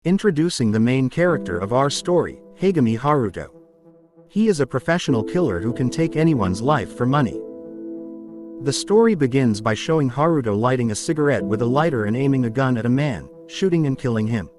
Introducing the main character of our story, Hagami Haruto. He is a professional killer who can take anyone's life for money. The story begins by showing Haruto lighting a cigarette with a lighter and aiming a gun at a man, shooting and killing him.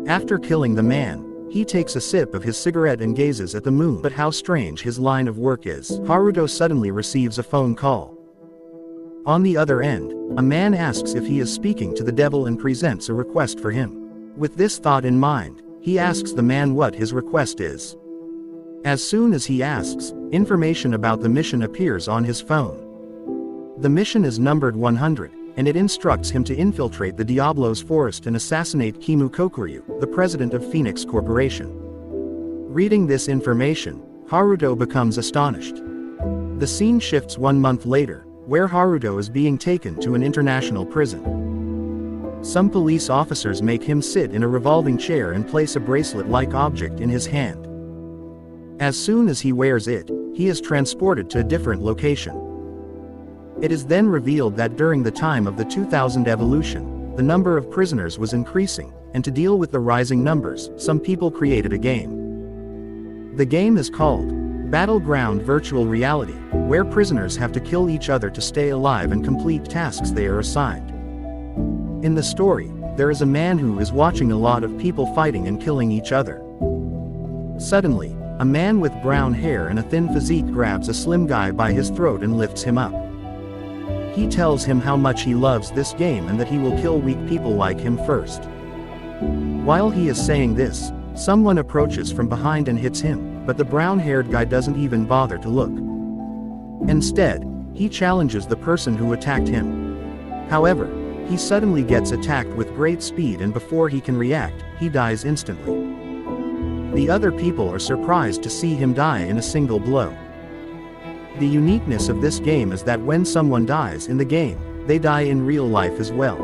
After killing the man, he takes a sip of his cigarette and gazes at the moon. But how strange his line of work is. Haruto suddenly receives a phone call. On the other end, a man asks if he is speaking to the devil and presents a request for him. With this thought in mind, he asks the man what his request is. As soon as he asks, information about the mission appears on his phone. The mission is numbered 100, and it instructs him to infiltrate the Diablo's forest and assassinate Kimu Kokuryu, the president of Phoenix Corporation. Reading this information, Haruto becomes astonished. The scene shifts 1 month later, where Haruto is being taken to an international prison. Some police officers make him sit in a revolving chair and place a bracelet-like object in his hand. As soon as he wears it, he is transported to a different location. It is then revealed that during the time of the 2000 evolution, the number of prisoners was increasing, and to deal with the rising numbers, some people created a game. The game is called Battleground Virtual Reality, where prisoners have to kill each other to stay alive and complete tasks they are assigned. In the story, there is a man who is watching a lot of people fighting and killing each other. Suddenly, a man with brown hair and a thin physique grabs a slim guy by his throat and lifts him up. He tells him how much he loves this game and that he will kill weak people like him first. While he is saying this, someone approaches from behind and hits him, but the brown-haired guy doesn't even bother to look. Instead, he challenges the person who attacked him. However, he suddenly gets attacked with great speed, and before he can react, he dies instantly. The other people are surprised to see him die in a single blow. The uniqueness of this game is that when someone dies in the game, they die in real life as well.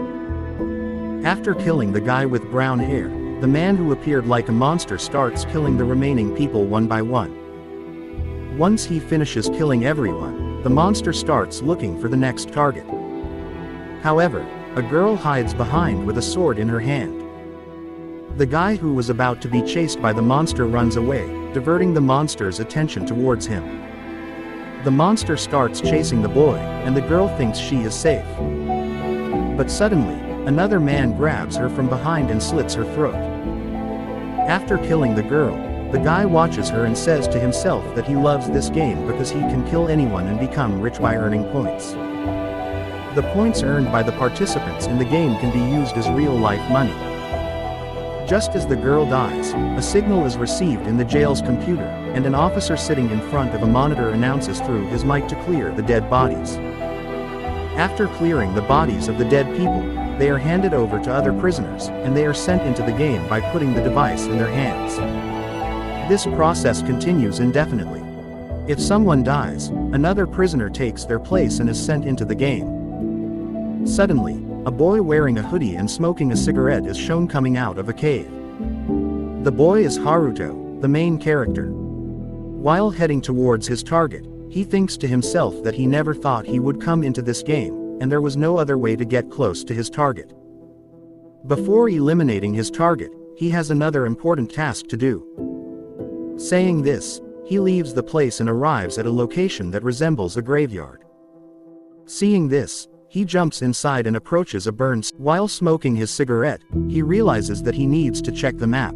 After killing the guy with brown hair, the man who appeared like a monster starts killing the remaining people one by one. Once he finishes killing everyone, the monster starts looking for the next target. However, a girl hides behind with a sword in her hand. The guy who was about to be chased by the monster runs away, diverting the monster's attention towards him. The monster starts chasing the boy, and the girl thinks she is safe. But suddenly, another man grabs her from behind and slits her throat. After killing the girl, the guy watches her and says to himself that he loves this game because he can kill anyone and become rich by earning points. The points earned by the participants in the game can be used as real-life money. Just as the girl dies, a signal is received in the jail's computer, and an officer sitting in front of a monitor announces through his mic to clear the dead bodies. After clearing the bodies of the dead people, they are handed over to other prisoners, and they are sent into the game by putting the device in their hands. This process continues indefinitely. If someone dies, another prisoner takes their place and is sent into the game. Suddenly, a boy wearing a hoodie and smoking a cigarette is shown coming out of a cave. The boy is Haruto, the main character. While heading towards his target, he thinks to himself that he never thought he would come into this game, and there was no other way to get close to his target. Before eliminating his target, he has another important task to do. Saying this, he leaves the place and arrives at a location that resembles a graveyard. Seeing this, he jumps inside and approaches a burned. While smoking his cigarette, he realizes that he needs to check the map.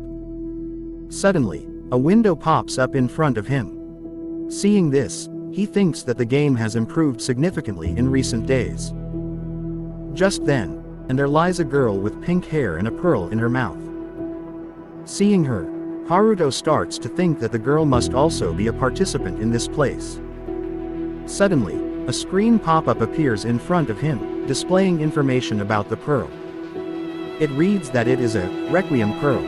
Suddenly, a window pops up in front of him. Seeing this, he thinks that the game has improved significantly in recent days. Just then, and there lies a girl with pink hair and a pearl in her mouth. Seeing her, Haruto starts to think that the girl must also be a participant in this place. Suddenly, a screen pop-up appears in front of him, displaying information about the pearl. It reads that it is a Requiem pearl.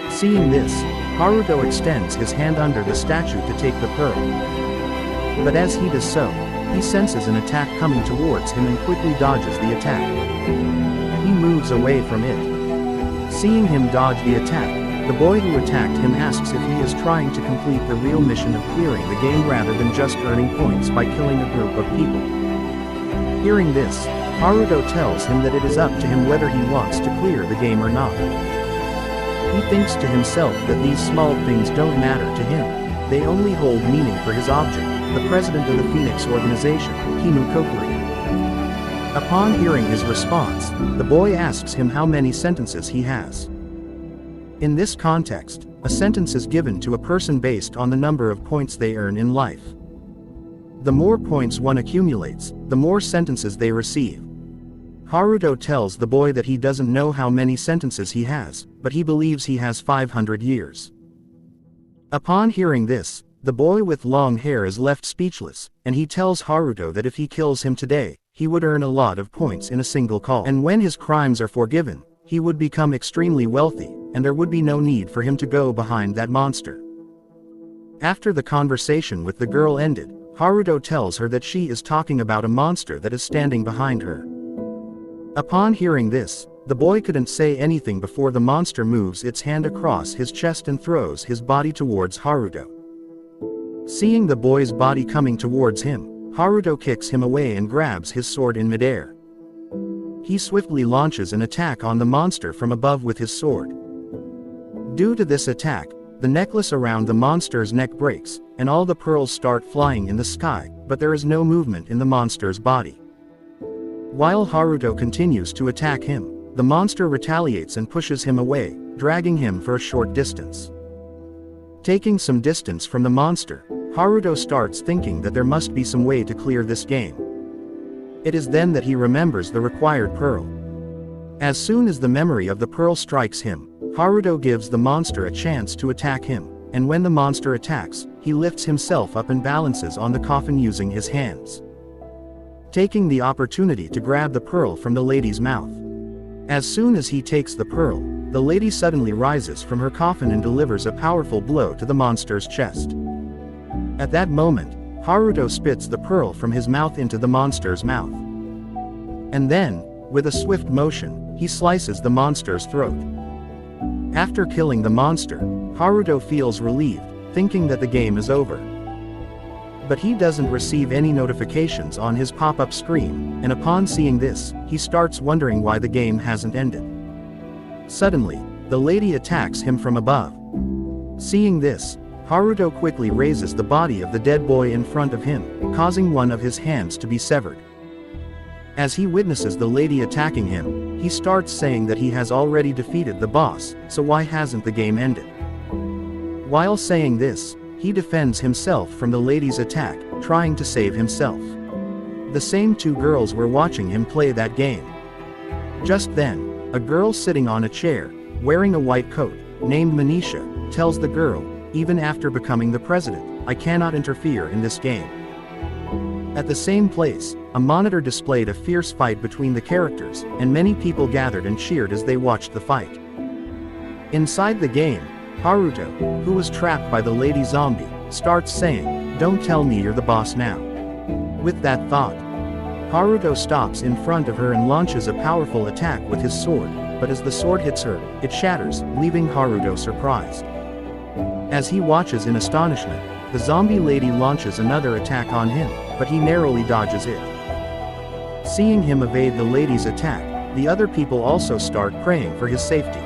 Seeing this, Haruto extends his hand under the statue to take the pearl. But as he does so, he senses an attack coming towards him and quickly dodges the attack. He moves away from it. Seeing him dodge the attack, the boy who attacked him asks if he is trying to complete the real mission of clearing the game rather than just earning points by killing a group of people. Hearing this, Haruto tells him that it is up to him whether he wants to clear the game or not. He thinks to himself that these small things don't matter to him. They only hold meaning for his object, the president of the Phoenix organization, Himu Kokuri. Upon hearing his response, the boy asks him how many sentences he has. In this context, a sentence is given to a person based on the number of points they earn in life. The more points one accumulates, the more sentences they receive. Haruto tells the boy that he doesn't know how many sentences he has, but he believes he has 500 years. Upon hearing this, the boy with long hair is left speechless, and he tells Haruto that if he kills him today, he would earn a lot of points in a single call. And when his crimes are forgiven, he would become extremely wealthy, and there would be no need for him to go behind that monster. After the conversation with the girl ended, Haruto tells her that she is talking about a monster that is standing behind her. Upon hearing this, the boy couldn't say anything before the monster moves its hand across his chest and throws his body towards Haruto. Seeing the boy's body coming towards him, Haruto kicks him away and grabs his sword in midair. He swiftly launches an attack on the monster from above with his sword. Due to this attack, the necklace around the monster's neck breaks, and all the pearls start flying in the sky, but there is no movement in the monster's body. While Haruto continues to attack him, the monster retaliates and pushes him away, dragging him for a short distance. Taking some distance from the monster, Haruto starts thinking that there must be some way to clear this game. It is then that he remembers the required pearl. As soon as the memory of the pearl strikes him, Haruto gives the monster a chance to attack him, and when the monster attacks, he lifts himself up and balances on the coffin using his hands. Taking the opportunity to grab the pearl from the lady's mouth. As soon as he takes the pearl, the lady suddenly rises from her coffin and delivers a powerful blow to the monster's chest. At that moment, Haruto spits the pearl from his mouth into the monster's mouth. And then, with a swift motion, he slices the monster's throat. After killing the monster, Haruto feels relieved, thinking that the game is over. But he doesn't receive any notifications on his pop-up screen, and upon seeing this, he starts wondering why the game hasn't ended. Suddenly, the lady attacks him from above. Seeing this, Haruto quickly raises the body of the dead boy in front of him, causing one of his hands to be severed. As he witnesses the lady attacking him, he starts saying that he has already defeated the boss, so why hasn't the game ended? While saying this, he defends himself from the lady's attack, trying to save himself. The same two girls were watching him play that game. Just then, a girl sitting on a chair, wearing a white coat, named Manisha, tells the girl, "Even after becoming the president, I cannot interfere in this game." At the same place, a monitor displayed a fierce fight between the characters, and many people gathered and cheered as they watched the fight. Inside the game, Haruto, who was trapped by the lady zombie, starts saying, "Don't tell me you're the boss now." With that thought, Haruto stops in front of her and launches a powerful attack with his sword, but as the sword hits her, it shatters, leaving Haruto surprised. As he watches in astonishment, the zombie lady launches another attack on him, but he narrowly dodges it. Seeing him evade the lady's attack, the other people also start praying for his safety.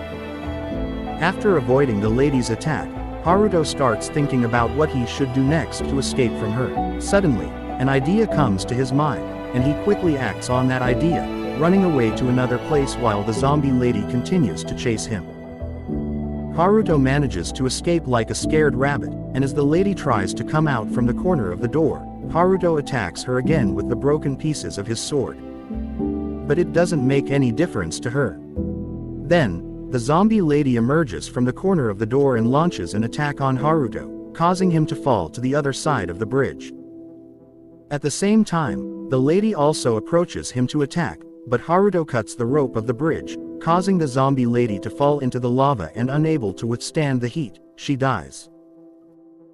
After avoiding the lady's attack, Haruto starts thinking about what he should do next to escape from her. Suddenly, an idea comes to his mind, and he quickly acts on that idea, running away to another place while the zombie lady continues to chase him. Haruto manages to escape like a scared rabbit, and as the lady tries to come out from the corner of the door, Haruto attacks her again with the broken pieces of his sword. But it doesn't make any difference to her. Then, the zombie lady emerges from the corner of the door and launches an attack on Haruto, causing him to fall to the other side of the bridge. At the same time, the lady also approaches him to attack, but Haruto cuts the rope of the bridge, causing the zombie lady to fall into the lava, and unable to withstand the heat, she dies.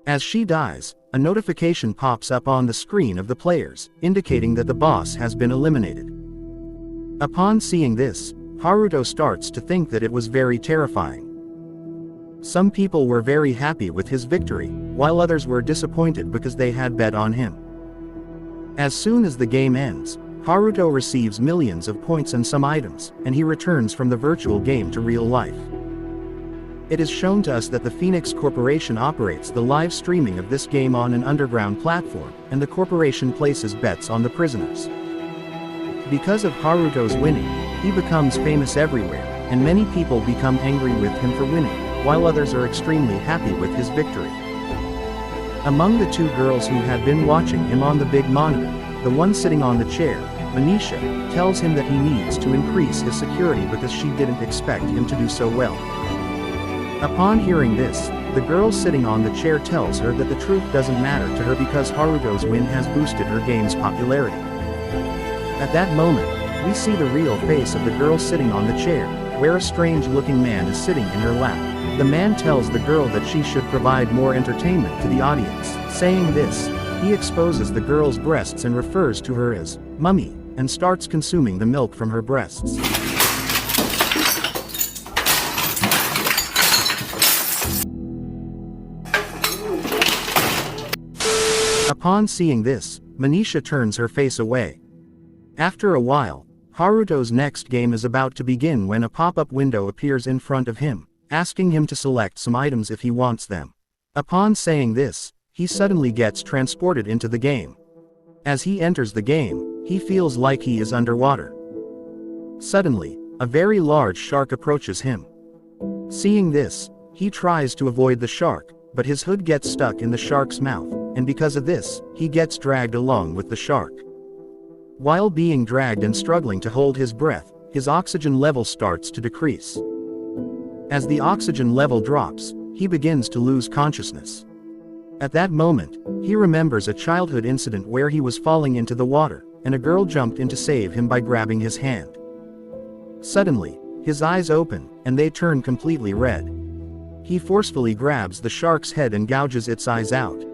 As she dies, a notification pops up on the screen of the players, indicating that the boss has been eliminated. Upon seeing this, Haruto starts to think that it was very terrifying. Some people were very happy with his victory, while others were disappointed because they had bet on him. As soon as the game ends, Haruto receives millions of points and some items, and he returns from the virtual game to real life. It is shown to us that the Phoenix Corporation operates the live streaming of this game on an underground platform, and the corporation places bets on the prisoners. Because of Haruto's winning, he becomes famous everywhere, and many people become angry with him for winning, while others are extremely happy with his victory. Among the two girls who had been watching him on the big monitor, the one sitting on the chair, Manisha, tells him that he needs to increase his security because she didn't expect him to do so well. Upon hearing this, the girl sitting on the chair tells her that the truth doesn't matter to her because Haruto's win has boosted her game's popularity. At that moment, we see the real face of the girl sitting on the chair, where a strange-looking man is sitting in her lap. The man tells the girl that she should provide more entertainment to the audience. Saying this, he exposes the girl's breasts and refers to her as "mummy," and starts consuming the milk from her breasts. Upon seeing this, Manisha turns her face away. After a while, Haruto's next game is about to begin when a pop-up window appears in front of him, asking him to select some items if he wants them. Upon saying this, he suddenly gets transported into the game. As he enters the game, he feels like he is underwater. Suddenly, a very large shark approaches him. Seeing this, he tries to avoid the shark, but his hood gets stuck in the shark's mouth, and because of this, he gets dragged along with the shark. While being dragged and struggling to hold his breath, his oxygen level starts to decrease. As the oxygen level drops, he begins to lose consciousness. At that moment, he remembers a childhood incident where he was falling into the water, and a girl jumped in to save him by grabbing his hand. Suddenly, his eyes open, and they turn completely red. He forcefully grabs the shark's head and gouges its eyes out.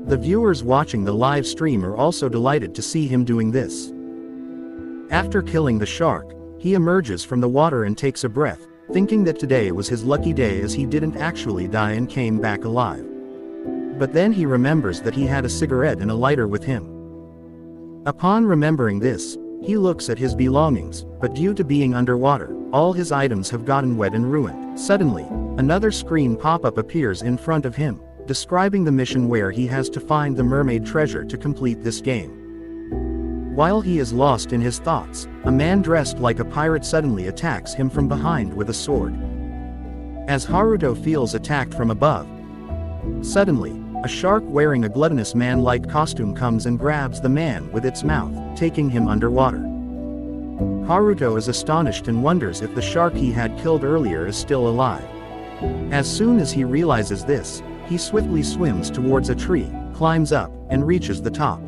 The viewers watching the live stream are also delighted to see him doing this. After killing the shark, he emerges from the water and takes a breath, thinking that today was his lucky day as he didn't actually die and came back alive. But then he remembers that he had a cigarette and a lighter with him. Upon remembering this, he looks at his belongings, but due to being underwater, all his items have gotten wet and ruined. Suddenly, another screen pop-up appears in front of him, describing the mission where he has to find the mermaid treasure to complete this game. While he is lost in his thoughts, a man dressed like a pirate suddenly attacks him from behind with a sword. As Haruto feels attacked from above, suddenly, a shark wearing a gluttonous man-like costume comes and grabs the man with its mouth, taking him underwater. Haruto is astonished and wonders if the shark he had killed earlier is still alive. As soon as he realizes this, he swiftly swims towards a tree, climbs up, and reaches the top.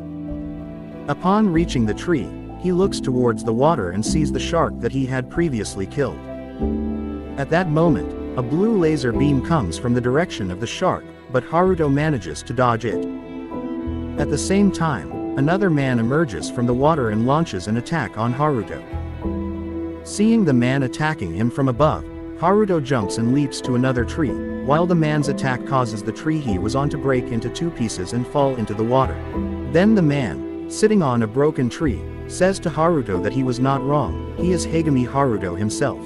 Upon reaching the tree, he looks towards the water and sees the shark that he had previously killed. At that moment, a blue laser beam comes from the direction of the shark, but Haruto manages to dodge it. At the same time, another man emerges from the water and launches an attack on Haruto. Seeing the man attacking him from above, Haruto jumps and leaps to another tree, while the man's attack causes the tree he was on to break into two pieces and fall into the water. Then the man, sitting on a broken tree, says to Haruto that he was not wrong, he is Hagami Haruto himself.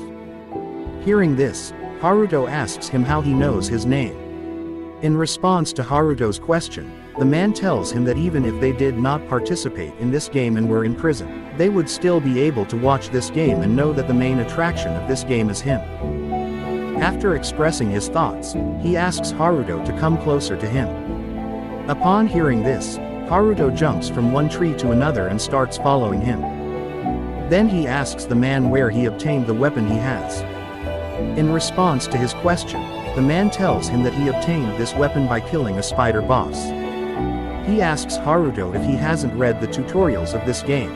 Hearing this, Haruto asks him how he knows his name. In response to Haruto's question, the man tells him that even if they did not participate in this game and were in prison, they would still be able to watch this game and know that the main attraction of this game is him. After expressing his thoughts, he asks Haruto to come closer to him. Upon hearing this, Haruto jumps from one tree to another and starts following him. Then he asks the man where he obtained the weapon he has. In response to his question, the man tells him that he obtained this weapon by killing a spider boss. He asks Haruto if he hasn't read the tutorials of this game.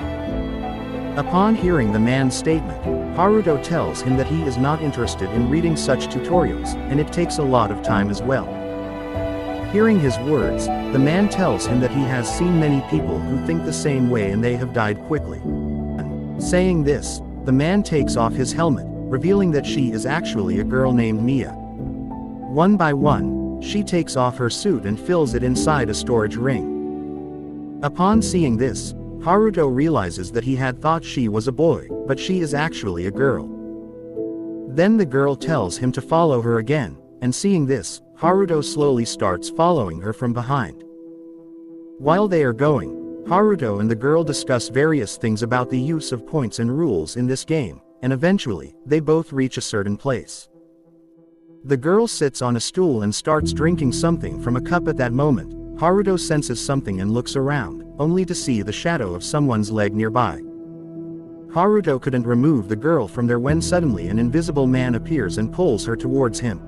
Upon hearing the man's statement, Haruto tells him that he is not interested in reading such tutorials, and it takes a lot of time as well. Hearing his words, the man tells him that he has seen many people who think the same way and they have died quickly. Saying this, the man takes off his helmet, revealing that she is actually a girl named Mia. One by one, she takes off her suit and fills it inside a storage ring. Upon seeing this, Haruto realizes that he had thought she was a boy, but she is actually a girl. Then the girl tells him to follow her again, and seeing this, Haruto slowly starts following her from behind. While they are going, Haruto and the girl discuss various things about the use of points and rules in this game, and eventually, they both reach a certain place. The girl sits on a stool and starts drinking something from a cup. At that moment, Haruto senses something and looks around, only to see the shadow of someone's leg nearby. Haruto couldn't remove the girl from there when suddenly an invisible man appears and pulls her towards him.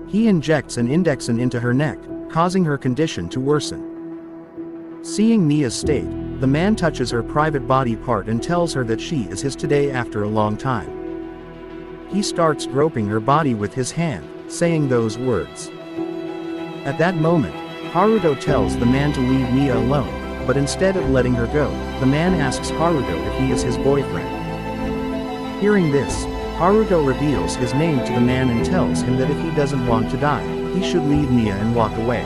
He injects an indexin into her neck, causing her condition to worsen. Seeing Mia's state, the man touches her private body part and tells her that she is his today after a long time. He starts groping her body with his hand, saying those words. At that moment, Haruto tells the man to leave Mia alone, but instead of letting her go, the man asks Haruto if he is his boyfriend. Hearing this, Haruto reveals his name to the man and tells him that if he doesn't want to die, he should leave Mia and walk away.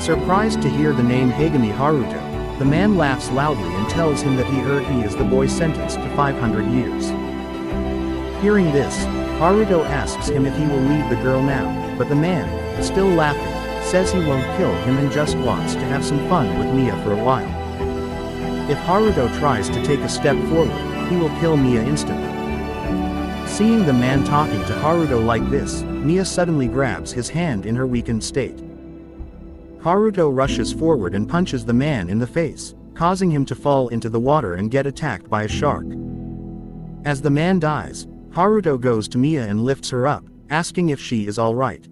Surprised to hear the name Hagami Haruto, the man laughs loudly and tells him that he heard he is the boy sentenced to 500 years. Hearing this, Haruto asks him if he will leave the girl now, but the man, still laughing, says he won't kill him and just wants to have some fun with Mia for a while. If Haruto tries to take a step forward, he will kill Mia instantly. Seeing the man talking to Haruto like this, Mia suddenly grabs his hand in her weakened state. Haruto rushes forward and punches the man in the face, causing him to fall into the water and get attacked by a shark. As the man dies, Haruto goes to Mia and lifts her up, asking if she is alright.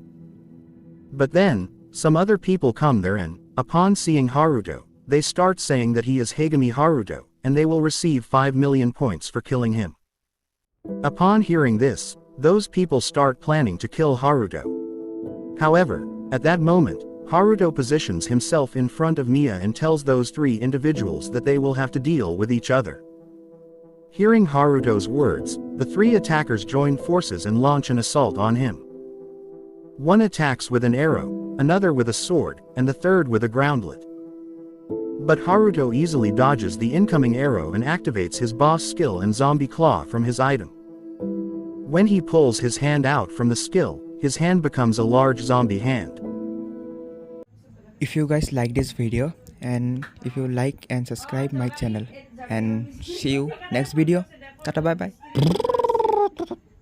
But then, some other people come there and, upon seeing Haruto, they start saying that he is Hagami Haruto, and they will receive 5 million points for killing him. Upon hearing this, those people start planning to kill Haruto. However, at that moment, Haruto positions himself in front of Mia and tells those three individuals that they will have to deal with each other. Hearing Haruto's words, the three attackers join forces and launch an assault on him. One attacks with an arrow, another with a sword, and the third with a groundlet. But Haruto easily dodges the incoming arrow and activates his boss skill and zombie claw from his item. When he pulls his hand out from the skill, his hand becomes a large zombie hand. If you guys like this video, and if you like and subscribe my channel, and see you next video. Tata, bye bye.